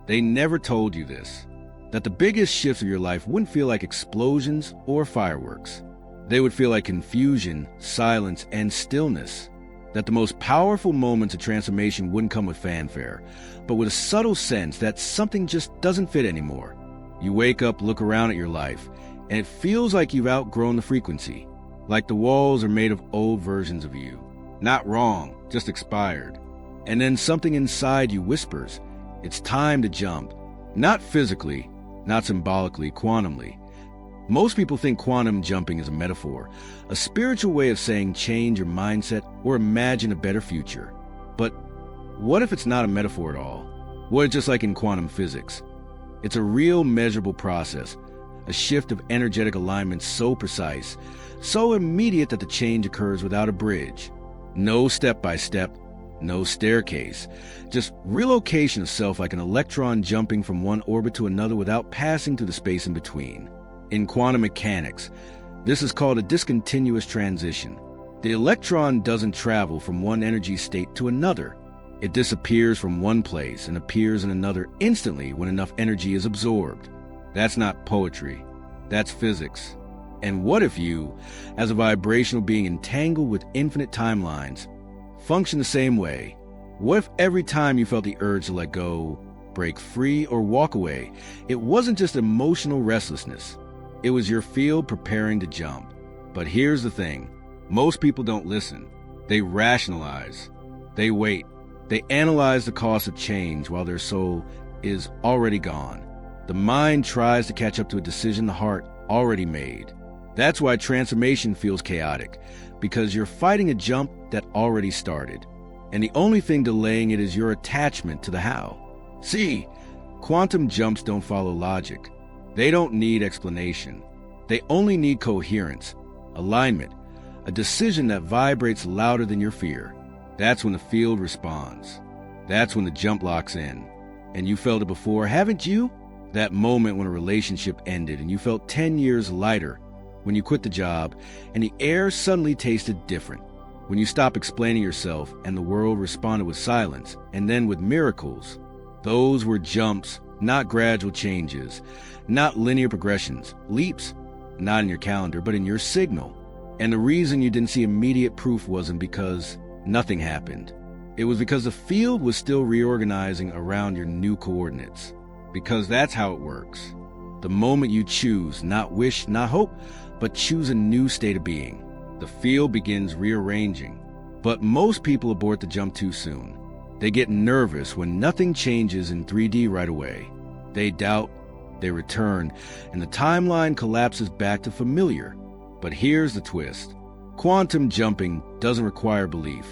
They never told you this, that the biggest shifts of your life wouldn't feel like explosions or fireworks. They would feel like confusion, silence, and stillness. That the most powerful moments of transformation wouldn't come with fanfare, but with a subtle sense that something just doesn't fit anymore. You wake up, look around at your life, and it feels like you've outgrown the frequency, like the walls are made of old versions of you. Not wrong, just expired. And then something inside you whispers, it's time to jump. Not physically, not symbolically, quantumly. Most people think quantum jumping is a metaphor, a spiritual way of saying change your mindset or imagine a better future. But what if it's not a metaphor at all? What if just like in quantum physics? It's a real measurable process, a shift of energetic alignment so precise, so immediate that the change occurs without a bridge. No step-by-step, no staircase, just relocation of self like an electron jumping from one orbit to another without passing through the space in between. In quantum mechanics, this is called a discontinuous transition. The electron doesn't travel from one energy state to another. It disappears from one place and appears in another instantly when enough energy is absorbed. That's not poetry. That's physics. And what if you, as a vibrational being entangled with infinite timelines, function the same way? What if every time you felt the urge to let go, break free, or walk away, it wasn't just emotional restlessness? It was your field preparing to jump. But here's the thing. Most people don't listen. They rationalize. They wait. They analyze the cost of change while their soul is already gone. The mind tries to catch up to a decision the heart already made. That's why transformation feels chaotic, because you're fighting a jump that already started. And the only thing delaying it is your attachment to the how. See, quantum jumps don't follow logic. They don't need explanation. They only need coherence, alignment, a decision that vibrates louder than your fear. That's when the field responds. That's when the jump locks in. And you felt it before, haven't you? That moment when a relationship ended and you felt 10 years lighter, when you quit the job and the air suddenly tasted different, when you stopped explaining yourself and the world responded with silence and then with miracles. Those were jumps, not gradual changes, not linear progressions, leaps, not in your calendar, but in your signal. And the reason you didn't see immediate proof wasn't because nothing happened. It was because the field was still reorganizing around your new coordinates. Because that's how it works. The moment you choose, not wish, not hope, but choose a new state of being, the field begins rearranging. But most people abort the jump too soon. They get nervous when nothing changes in 3D right away. They doubt, they return, and the timeline collapses back to familiar. But here's the twist. Quantum jumping doesn't require belief.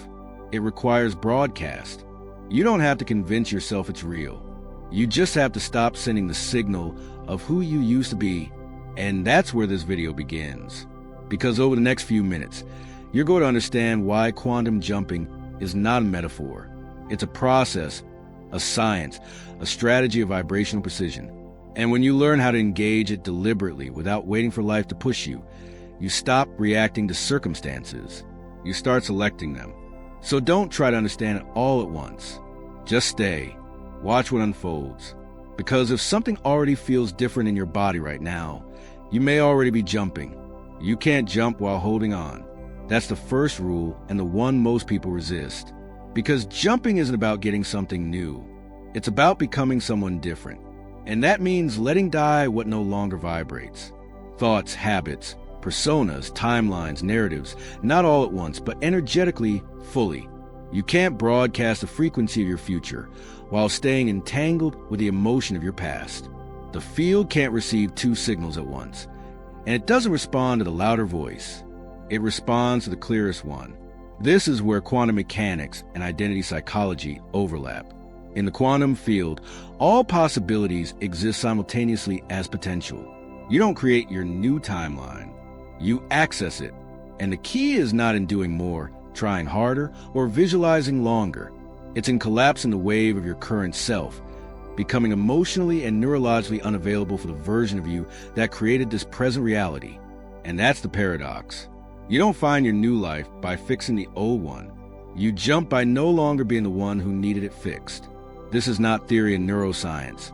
It requires broadcast. You don't have to convince yourself it's real. You just have to stop sending the signal of who you used to be. And that's where this video begins. Because over the next few minutes, you're going to understand why quantum jumping is not a metaphor. It's a process, a science, a strategy of vibrational precision. And when you learn how to engage it deliberately without waiting for life to push you, you stop reacting to circumstances. You start selecting them. So don't try to understand it all at once. Just stay. Watch what unfolds. Because if something already feels different in your body right now, you may already be jumping. You can't jump while holding on. That's the first rule and the one most people resist. Because jumping isn't about getting something new. It's about becoming someone different. And that means letting die what no longer vibrates. Thoughts, habits, personas, timelines, narratives, not all at once, but energetically, fully. You can't broadcast the frequency of your future while staying entangled with the emotion of your past. The field can't receive two signals at once, and it doesn't respond to the louder voice. It responds to the clearest one. This is where quantum mechanics and identity psychology overlap. In the quantum field, all possibilities exist simultaneously as potential. You don't create your new timeline. You access it. And the key is not in doing more, trying harder, or visualizing longer. It's in collapsing the wave of your current self, becoming emotionally and neurologically unavailable for the version of you that created this present reality. And that's the paradox. You don't find your new life by fixing the old one. You jump by no longer being the one who needed it fixed. This is not theory in neuroscience.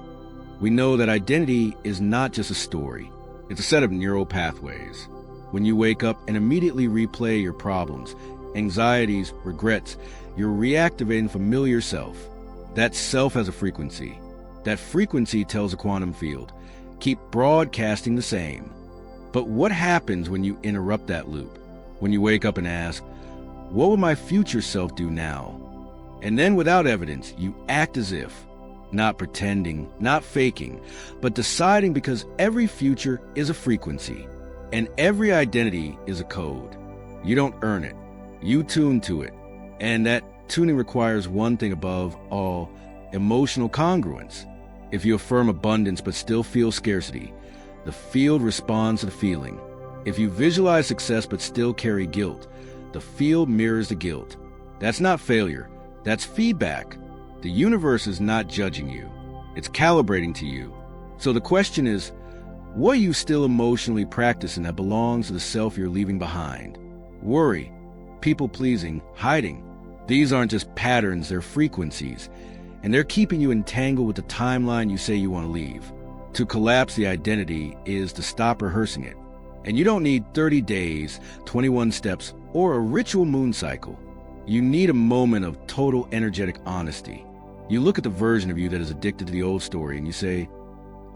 We know that identity is not just a story. It's a set of neural pathways. When you wake up and immediately replay your problems, anxieties, regrets, you're reactivating familiar self. That self has a frequency. That frequency tells a quantum field, keep broadcasting the same. But what happens when you interrupt that loop? When you wake up and ask, what will my future self do now? And then without evidence, you act as if, not pretending, not faking, but deciding, because every future is a frequency and every identity is a code. You don't earn it. You tune to it. And that tuning requires one thing above all, emotional congruence. If you affirm abundance but still feel scarcity, the field responds to the feeling. If you visualize success but still carry guilt, the field mirrors the guilt. That's not failure. That's feedback. The universe is not judging you. It's calibrating to you. So the question is, what are you still emotionally practicing that belongs to the self you're leaving behind? Worry, people-pleasing, hiding. These aren't just patterns, they're frequencies. And they're keeping you entangled with the timeline you say you want to leave. To collapse the identity is to stop rehearsing it. And you don't need 30 days, 21 steps, or a ritual moon cycle. You need a moment of total energetic honesty. You look at the version of you that is addicted to the old story and you say,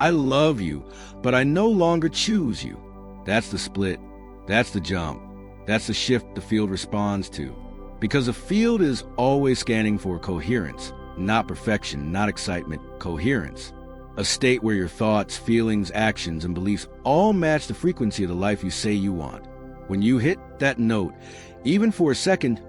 I love you, but I no longer choose you. That's the split. That's the jump. That's the shift the field responds to. Because the field is always scanning for coherence, not perfection, not excitement, coherence. A state where your thoughts, feelings, actions, and beliefs all match the frequency of the life you say you want. When you hit that note, even for a second,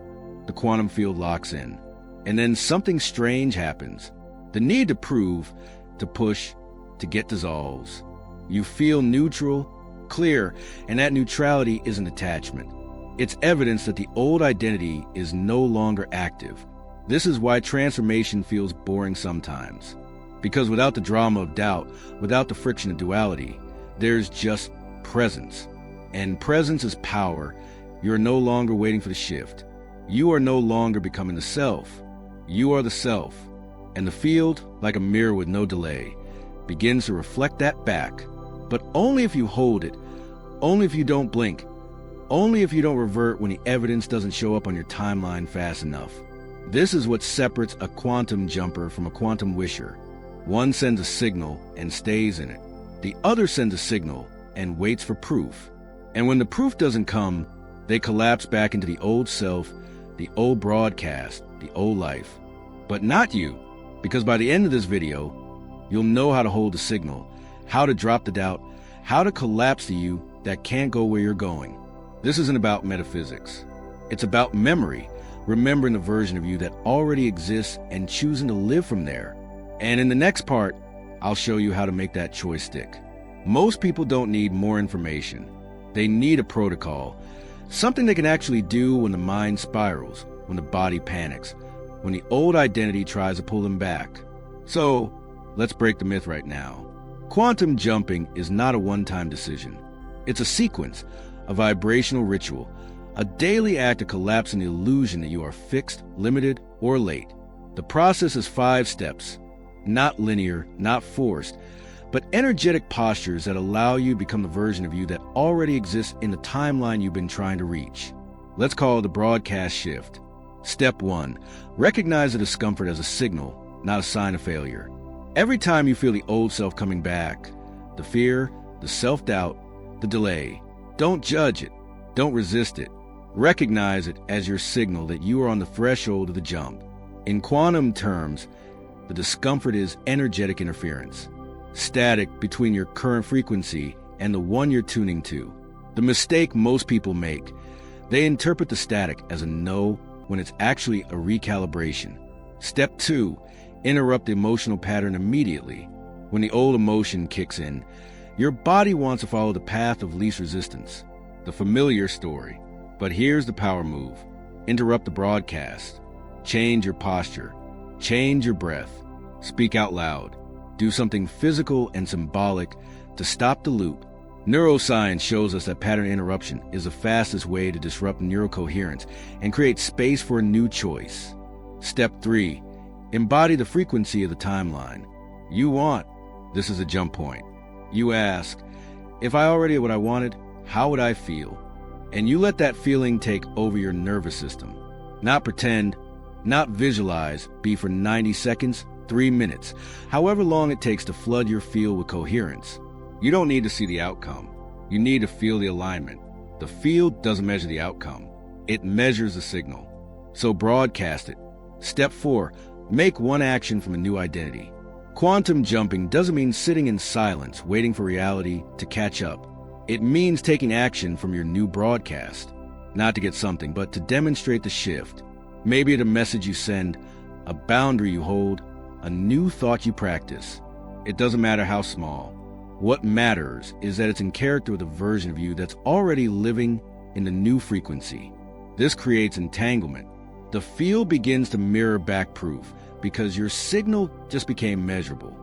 the quantum field locks in. And then something strange happens. The need to prove, to push, to get dissolves. You feel neutral, clear, and that neutrality isn't attachment. It's evidence that the old identity is no longer active. This is why transformation feels boring sometimes. Because without the drama of doubt, without the friction of duality, there's just presence. And presence is power. You're no longer waiting for the shift. You are no longer becoming the self. You are the self. And the field, like a mirror with no delay, begins to reflect that back. But only if you hold it, only if you don't blink, only if you don't revert when the evidence doesn't show up on your timeline fast enough. This is what separates a quantum jumper from a quantum wisher. One sends a signal and stays in it. The other sends a signal and waits for proof. And when the proof doesn't come, they collapse back into the old self, the old broadcast, the old life. But not you, because by the end of this video, you'll know how to hold the signal, how to drop the doubt, how to collapse the you that can't go where you're going. This isn't about metaphysics. It's about memory, remembering the version of you that already exists and choosing to live from there. And in the next part, I'll show you how to make that choice stick. Most people don't need more information. They need a protocol, something they can actually do when the mind spirals, when the body panics, when the old identity tries to pull them back. So, let's break the myth right now. Quantum jumping is not a one-time decision. It's a sequence, a vibrational ritual, a daily act of collapsing the illusion that you are fixed, limited, or late. The process is 5 steps, not linear, not forced, but energetic postures that allow you to become the version of you that already exists in the timeline you've been trying to reach. Let's call it the broadcast shift. Step 1. Recognize the discomfort as a signal, not a sign of failure. Every time you feel the old self coming back, the fear, the self-doubt, the delay, don't judge it. Don't resist it. Recognize it as your signal that you are on the threshold of the jump. In quantum terms, the discomfort is energetic interference, static between your current frequency and the one you're tuning to. The mistake most people make, they interpret the static as a no when it's actually a recalibration. Step 2, interrupt the emotional pattern immediately. When the old emotion kicks in, your body wants to follow the path of least resistance, the familiar story. But here's the power move. Interrupt the broadcast. Change your posture. Change your breath. Speak out loud. Do something physical and symbolic to stop the loop. Neuroscience shows us that pattern interruption is the fastest way to disrupt neurocoherence and create space for a new choice. Step 3. Embody the frequency of the timeline. You want, this is a jump point. You ask, if I already had what I wanted, how would I feel? And you let that feeling take over your nervous system. Not pretend, not visualize, be for 90 seconds, 3 minutes, however long it takes to flood your field with coherence. You don't need to see the outcome. You need to feel the alignment. The field doesn't measure the outcome. It measures the signal. So broadcast it. Step 4, make one action from a new identity. Quantum jumping doesn't mean sitting in silence, waiting for reality to catch up. It means taking action from your new broadcast. Not to get something, but to demonstrate the shift. Maybe it's a message you send, a boundary you hold, a new thought you practice. It doesn't matter how small. What matters is that it's in character with a version of you that's already living in the new frequency. This creates entanglement. The field begins to mirror back proof because your signal just became measurable.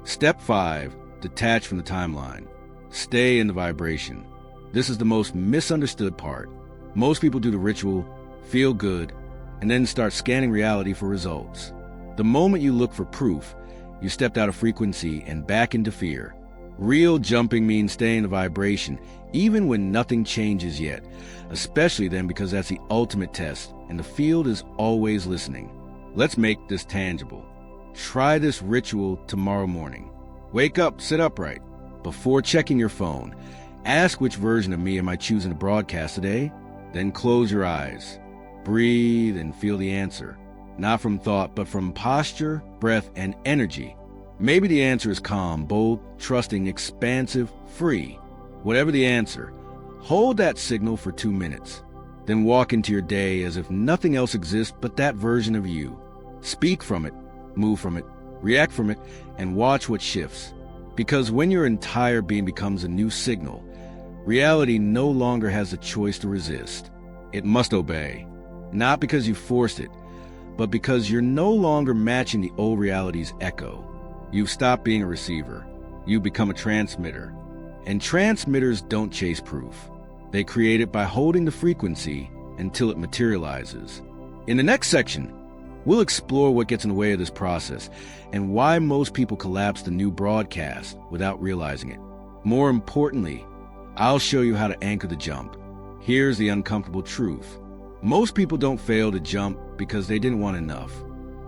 Step 5, detach from the timeline. Stay in the vibration. This is the most misunderstood part. Most people do the ritual, feel good, and then start scanning reality for results. The moment you look for proof, you stepped out of frequency and back into fear. Real jumping means staying in the vibration, even when nothing changes yet, especially then because that's the ultimate test, and the field is always listening. Let's make this tangible. Try this ritual tomorrow morning. Wake up, sit upright. Before checking your phone, ask which version of me am I choosing to broadcast today? Then close your eyes. Breathe and feel the answer. Not from thought, but from posture, breath, and energy. Maybe the answer is calm, bold, trusting, expansive, free. Whatever the answer, hold that signal for 2 minutes. Then walk into your day as if nothing else exists but that version of you. Speak from it, move from it, react from it, and watch what shifts. Because when your entire being becomes a new signal, reality no longer has a choice to resist. It must obey. Not because you forced it, but because you're no longer matching the old reality's echo. You've stopped being a receiver. You've become a transmitter. And transmitters don't chase proof. They create it by holding the frequency until it materializes. In the next section, we'll explore what gets in the way of this process and why most people collapse the new broadcast without realizing it. More importantly, I'll show you how to anchor the jump. Here's the uncomfortable truth. Most people don't fail to jump because they didn't want enough.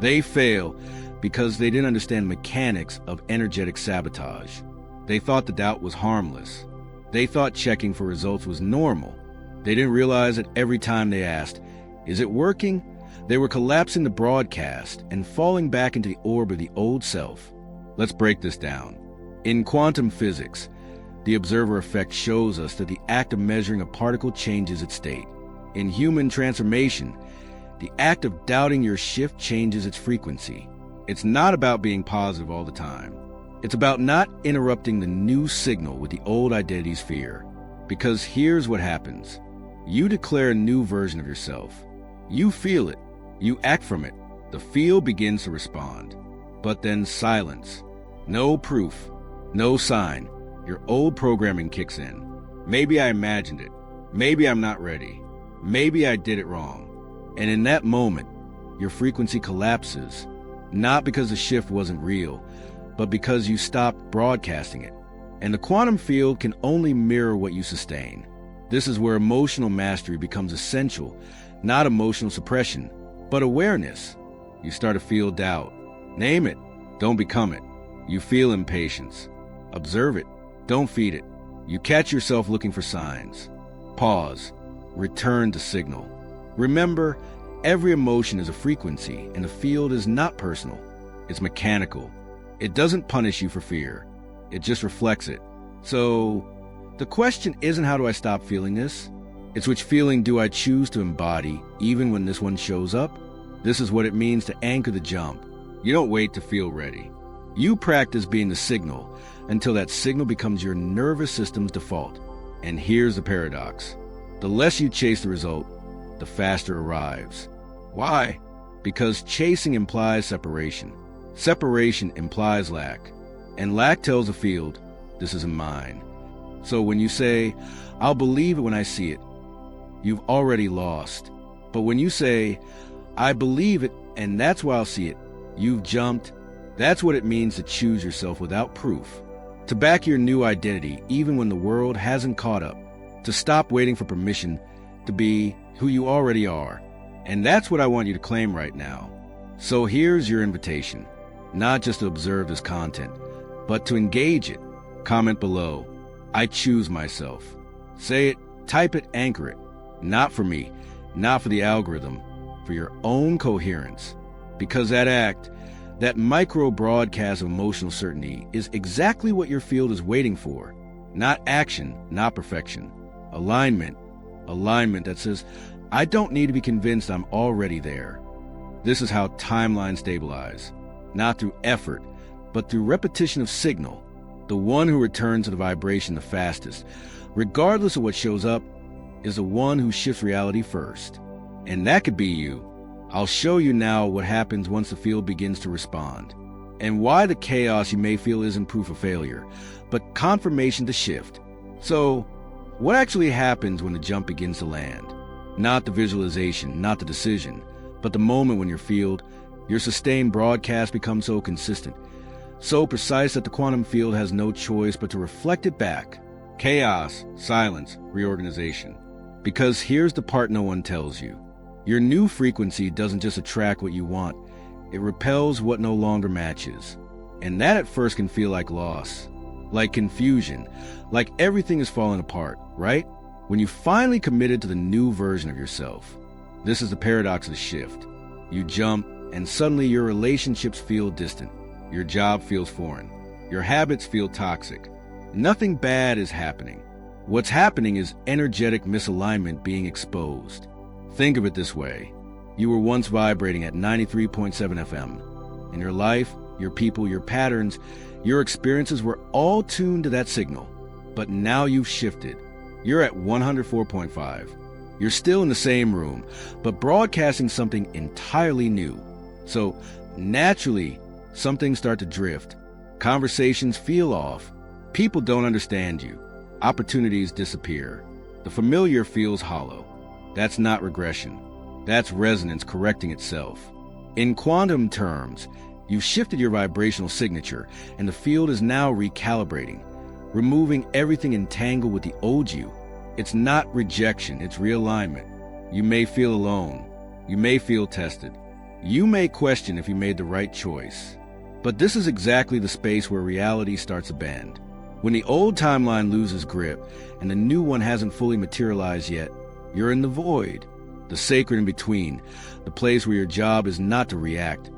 They fail because they didn't understand the mechanics of energetic sabotage. They thought the doubt was harmless. They thought checking for results was normal. They didn't realize that every time they asked, "Is it working?" they were collapsing the broadcast and falling back into the orb of the old self. Let's break this down. In quantum physics, the observer effect shows us that the act of measuring a particle changes its state. In human transformation, the act of doubting your shift changes its frequency. It's not about being positive all the time. It's about not interrupting the new signal with the old identity's fear. Because here's what happens. You declare a new version of yourself. You feel it. You act from it. The field begins to respond. But then silence. No proof. No sign. Your old programming kicks in. Maybe I imagined it. Maybe I'm not ready. Maybe I did it wrong. And in that moment, your frequency collapses. Not because the shift wasn't real, but because you stopped broadcasting it. And the quantum field can only mirror what you sustain. This is where emotional mastery becomes essential, not emotional suppression, but awareness. You start to feel doubt. Name it. Don't become it. You feel impatience. Observe it. Don't feed it. You catch yourself looking for signs. Pause. Return to signal. Remember, every emotion is a frequency, and the field is not personal. It's mechanical. It doesn't punish you for fear. It just reflects it. So, the question isn't how do I stop feeling this? It's which feeling do I choose to embody even when this one shows up? This is what it means to anchor the jump. You don't wait to feel ready. You practice being the signal until that signal becomes your nervous system's default. And here's the paradox. The less you chase the result, the faster it arrives. Why? Because chasing implies separation. Separation implies lack. And lack tells the field, this isn't mine. So when you say, I'll believe it when I see it, you've already lost. But when you say, I believe it and that's why I'll see it, You've jumped. That's what it means to choose yourself without proof. To back your new identity even when the world hasn't caught up. To stop waiting for permission to be who you already are. And that's what I want you to claim right now. So here's your invitation. Not just to observe this content, but to engage it. Comment below. I choose myself. Say it, type it, anchor it. Not for me, not for the algorithm, for your own coherence. Because that act, that micro broadcast of emotional certainty, is exactly what your field is waiting for. Not action, not perfection. Alignment. Alignment that says, I don't need to be convinced I'm already there. This is how timelines stabilize. Not through effort, but through repetition of signal. The one who returns to the vibration the fastest, regardless of what shows up, is the one who shifts reality first. And that could be you. I'll show you now what happens once the field begins to respond, and why the chaos you may feel isn't proof of failure, but confirmation to shift. So, what actually happens when the jump begins to land? Not the visualization, not the decision, but the moment when your field, your sustained broadcast becomes so consistent, so precise that the quantum field has no choice but to reflect it back. Chaos, silence, reorganization. Because here's the part no one tells you. Your new frequency doesn't just attract what you want, it repels what no longer matches. And that at first can feel like loss, like confusion, like everything is falling apart, right? When you finally committed to the new version of yourself. This is the paradox of the shift. You jump, and suddenly your relationships feel distant. Your job feels foreign. Your habits feel toxic. Nothing bad is happening. What's happening is energetic misalignment being exposed. Think of it this way. You were once vibrating at 93.7 FM. In your life, your people, your patterns, your experiences were all tuned to that signal. But now you've shifted. You're at 104.5. You're still in the same room, but broadcasting something entirely new. So, naturally, some things start to drift. Conversations feel off. People don't understand you. Opportunities disappear. The familiar feels hollow. That's not regression. That's resonance correcting itself. In quantum terms, you've shifted your vibrational signature, and the field is now recalibrating, removing everything entangled with the old you. It's not rejection, it's realignment. You may feel alone. You may feel tested. You may question if you made the right choice. But this is exactly the space where reality starts to bend. When the old timeline loses grip and the new one hasn't fully materialized yet, you're in the void, the sacred in between, the place where your job is not to react,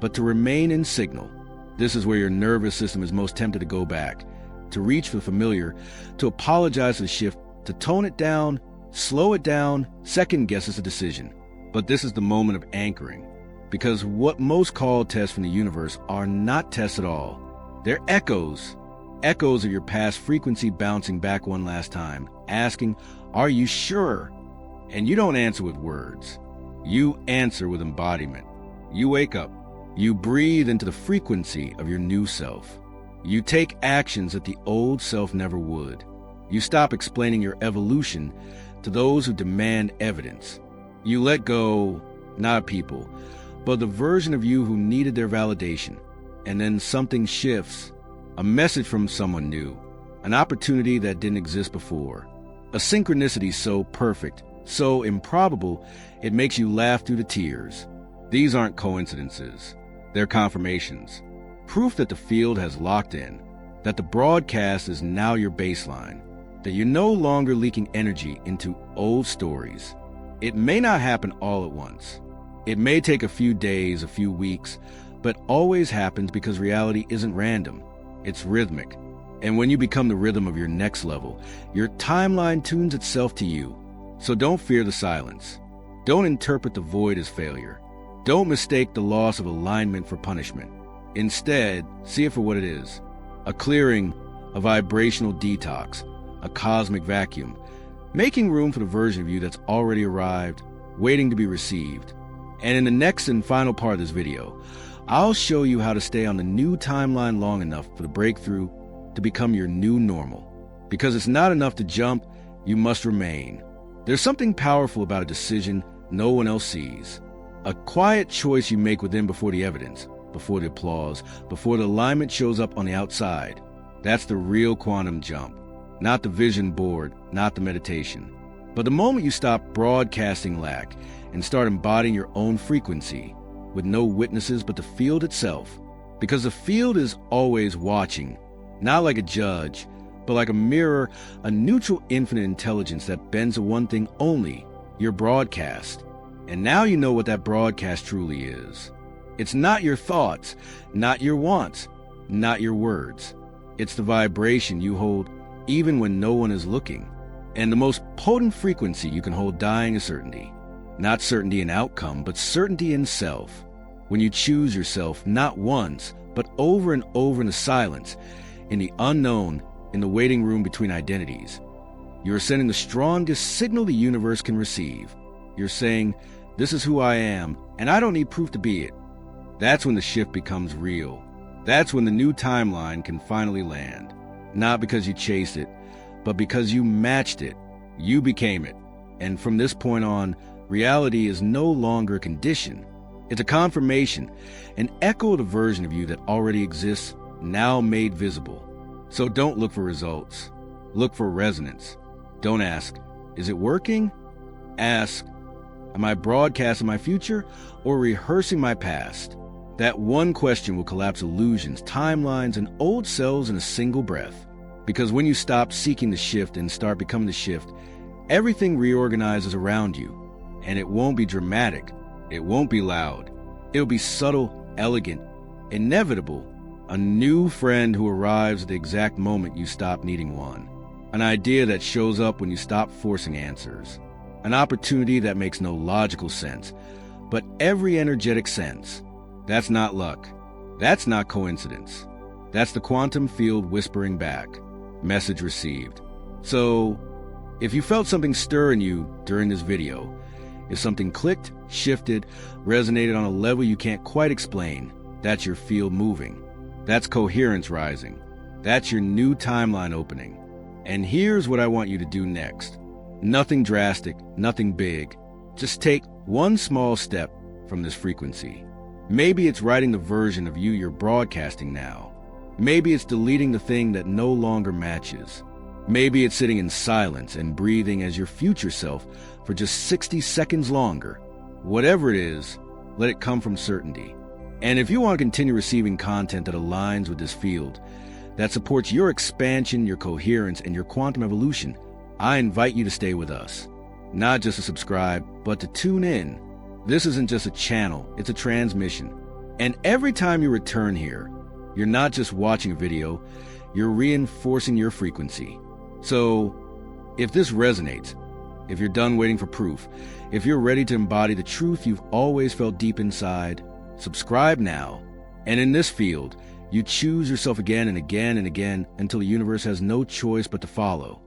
but to remain in signal. This is where your nervous system is most tempted to go back, to reach for the familiar, to apologize for the shift, to tone it down, slow it down, second guesses a decision. But this is the moment of anchoring, because what most call tests from the universe are not tests at all. They're echoes of your past frequency bouncing back one last time, asking, are you sure? And you don't answer with words. You answer with embodiment. You wake up. You breathe into the frequency of your new self. You take actions that the old self never would. You stop explaining your evolution to those who demand evidence. You let go, not people, but the version of you who needed their validation. And then something shifts. A message from someone new. An opportunity that didn't exist before. A synchronicity so perfect, so improbable, it makes you laugh through the tears. These aren't coincidences. They're confirmations. Proof that the field has locked in. That the broadcast is now your baseline. That you're no longer leaking energy into old stories. It may not happen all at once. It may take a few days, a few weeks, but always happens because reality isn't random. It's rhythmic. And when you become the rhythm of your next level, your timeline tunes itself to you. So don't fear the silence. Don't interpret the void as failure. Don't mistake the loss of alignment for punishment. Instead, see it for what it is. A clearing, a vibrational detox, a cosmic vacuum, making room for the version of you that's already arrived, waiting to be received. And in the next and final part of this video, I'll show you how to stay on the new timeline long enough for the breakthrough to become your new normal. Because it's not enough to jump, you must remain. There's something powerful about a decision no one else sees. A quiet choice you make within before the evidence. before the applause, before the alignment shows up on the outside. That's the real quantum jump. Not the vision board, not the meditation. But the moment you stop broadcasting lack and start embodying your own frequency, with no witnesses but the field itself, because the field is always watching, not like a judge, but like a mirror, a neutral infinite intelligence that bends to one thing only, your broadcast. And now you know what that broadcast truly is. It's not your thoughts, not your wants, not your words. It's the vibration you hold even when no one is looking. And the most potent frequency you can hold dying is certainty. Not certainty in outcome, but certainty in self. When you choose yourself not once, but over and over in the silence, in the unknown, in the waiting room between identities, you are sending the strongest signal the universe can receive. You're saying, this is who I am, and I don't need proof to be it. That's when the shift becomes real. That's when the new timeline can finally land. Not because you chased it, but because you matched it. You became it. And from this point on, reality is no longer a condition. It's a confirmation, an echo of the version of you that already exists, now made visible. So don't look for results. Look for resonance. Don't ask, is it working? Ask, am I broadcasting my future or rehearsing my past? That one question will collapse illusions, timelines, and old selves in a single breath. Because when you stop seeking the shift and start becoming the shift, everything reorganizes around you. And it won't be dramatic. It won't be loud. It'll be subtle, elegant, inevitable. A new friend who arrives at the exact moment you stop needing one. An idea that shows up when you stop forcing answers. An opportunity that makes no logical sense, but every energetic sense. That's not luck. That's not coincidence. That's the quantum field whispering back. Message received. So, if you felt something stir in you during this video, if something clicked, shifted, resonated on a level you can't quite explain, that's your field moving. That's coherence rising. That's your new timeline opening. And here's what I want you to do next. Nothing drastic, nothing big. Just take one small step from this frequency. Maybe it's writing the version of you you're broadcasting now. Maybe it's deleting the thing that no longer matches. Maybe it's sitting in silence and breathing as your future self for just 60 seconds longer. Whatever it is, let it come from certainty. And if you want to continue receiving content that aligns with this field, that supports your expansion, your coherence, and your quantum evolution, I invite you to stay with us. Not just to subscribe, but to tune in. This isn't just a channel, it's a transmission. And every time you return here, you're not just watching a video, you're reinforcing your frequency. So, if this resonates, if you're done waiting for proof, if you're ready to embody the truth you've always felt deep inside, subscribe now. And in this field, you choose yourself again and again and again until the universe has no choice but to follow.